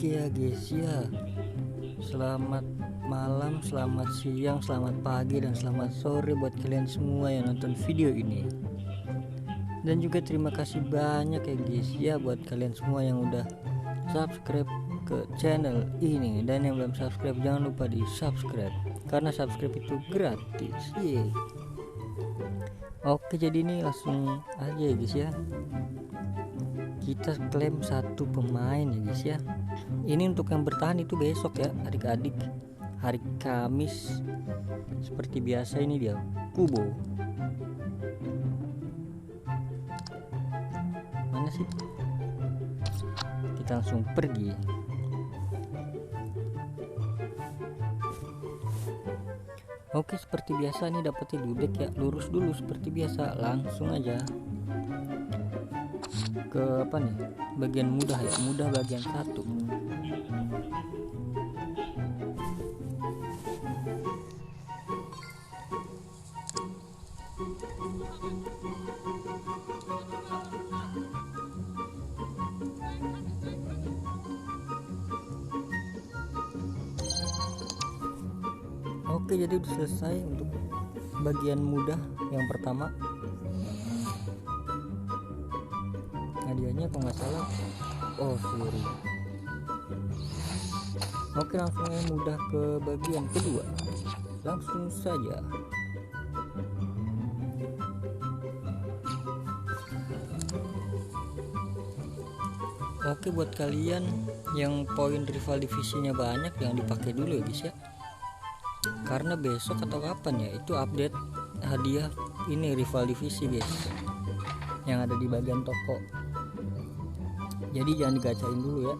Oke ya guys ya, selamat malam, selamat siang, selamat pagi, dan selamat sore buat kalian semua yang nonton video ini. Dan juga terima kasih banyak ya guys ya buat kalian semua yang udah subscribe ke channel ini. Dan yang belum subscribe jangan lupa di subscribe, karena subscribe itu gratis. Oke, jadi ini langsung aja ya guys ya, kita klaim satu pemain ya guys ya. Ini untuk yang bertahan itu besok ya adik-adik, hari Kamis. Seperti biasa ini dia Kubo. Mana sih? Kita langsung pergi. Oke, seperti biasa nih dapetnya dudek ya, lurus dulu seperti biasa, langsung aja ke apa nih, bagian mudah ya, mudah bagian 1. Oke, jadi udah selesai untuk bagian mudah yang pertama. Hadiahnya kalau nggak salah sorry. Oke, langsung yang mudah ke bagian kedua, langsung saja. Oke, buat kalian yang poin rival divisinya banyak jangan dipakai dulu ya guys ya, karena besok atau kapan ya itu update hadiah ini rival divisi guys yang ada di bagian toko. Jadi jangan digacain dulu ya.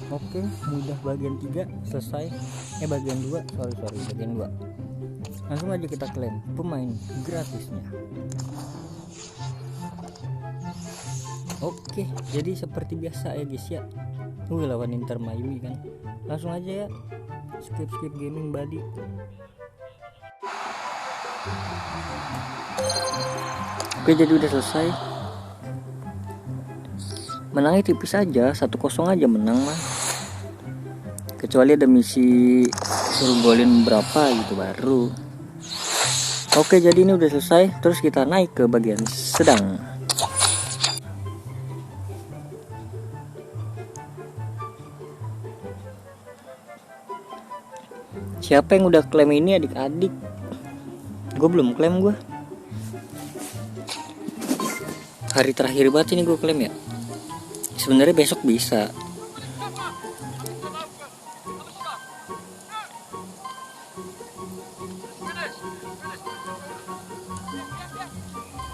Oke, mudah bagian 3 selesai. Bagian 2, sorry bagian 2. Langsung aja kita klaim pemain gratisnya. Oke, jadi seperti biasa ya guys ya. Lawan Inter Miami kan. Langsung aja ya. Skip gaming body. Oke, jadi udah selesai. Menangnya tipis aja, 1-0 aja menang mah. Kecuali ada misi suruh golin berapa gitu baru. Oke, jadi ini udah selesai. Terus kita naik ke bagian sedang. Siapa yang udah klaim ini adik-adik? Gue belum klaim gue. Hari terakhir banget ini gue klaim ya. Sebenarnya besok bisa.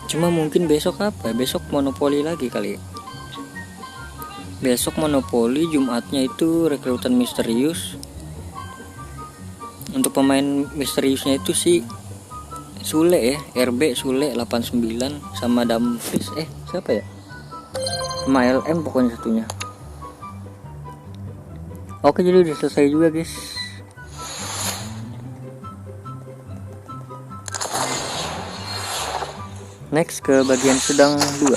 Cuma mungkin besok apa? Besok monopoli lagi kali. Besok monopoli, Jumatnya itu rekrutan misterius. Untuk pemain misteriusnya itu si Sule ya, RB Sule 89 sama Dumfries, siapa ya? Sama LM pokoknya satunya. Oke, jadi udah selesai juga guys. Next ke bagian sedang 2.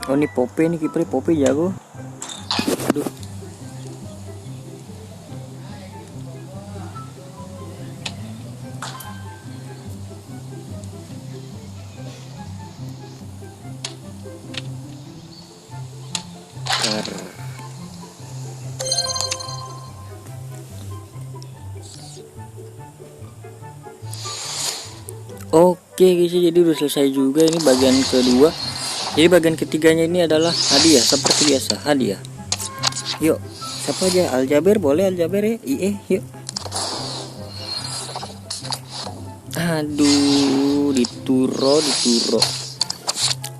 Oh, ini Pope nih, kipernya Pope jago. Aduh. Oke guys, jadi udah selesai juga ini bagian kedua. Jadi bagian ketiganya ini adalah hadiah seperti biasa, hadiah. Yuk, siapa aja? Aljaber boleh, Aljaber ya? Yuk. Aduh, dituro.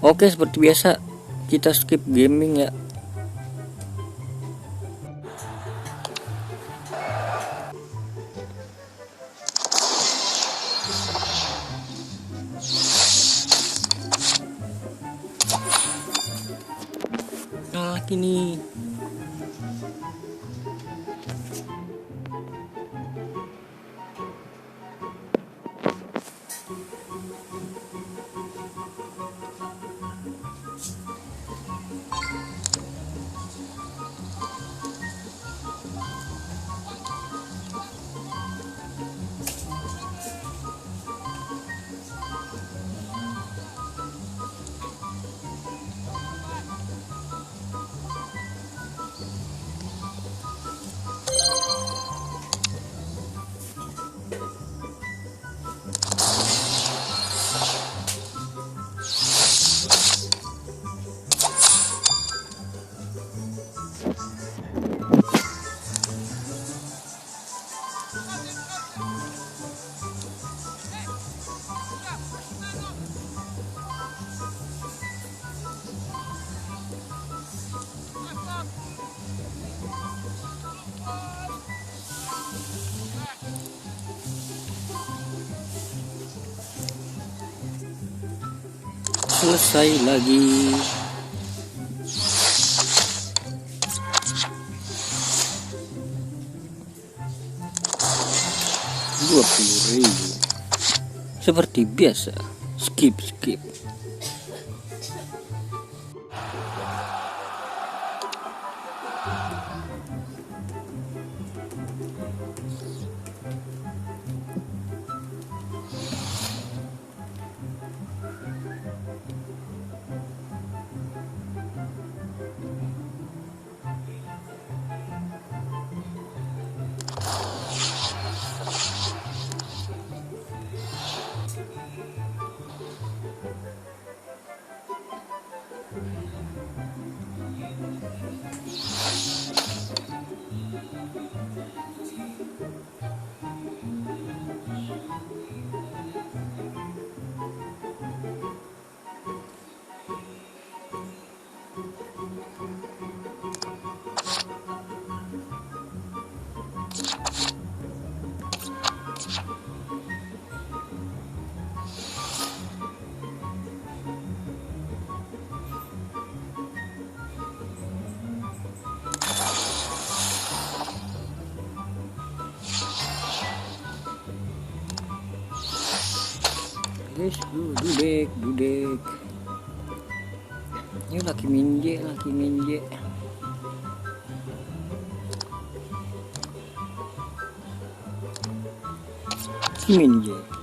Oke, seperti biasa kita skip gaming ya. enak ini. Selesai lagi. Rp20.000 seperti biasa. Skip. Guys, dudek. Ini laki minje. Minje.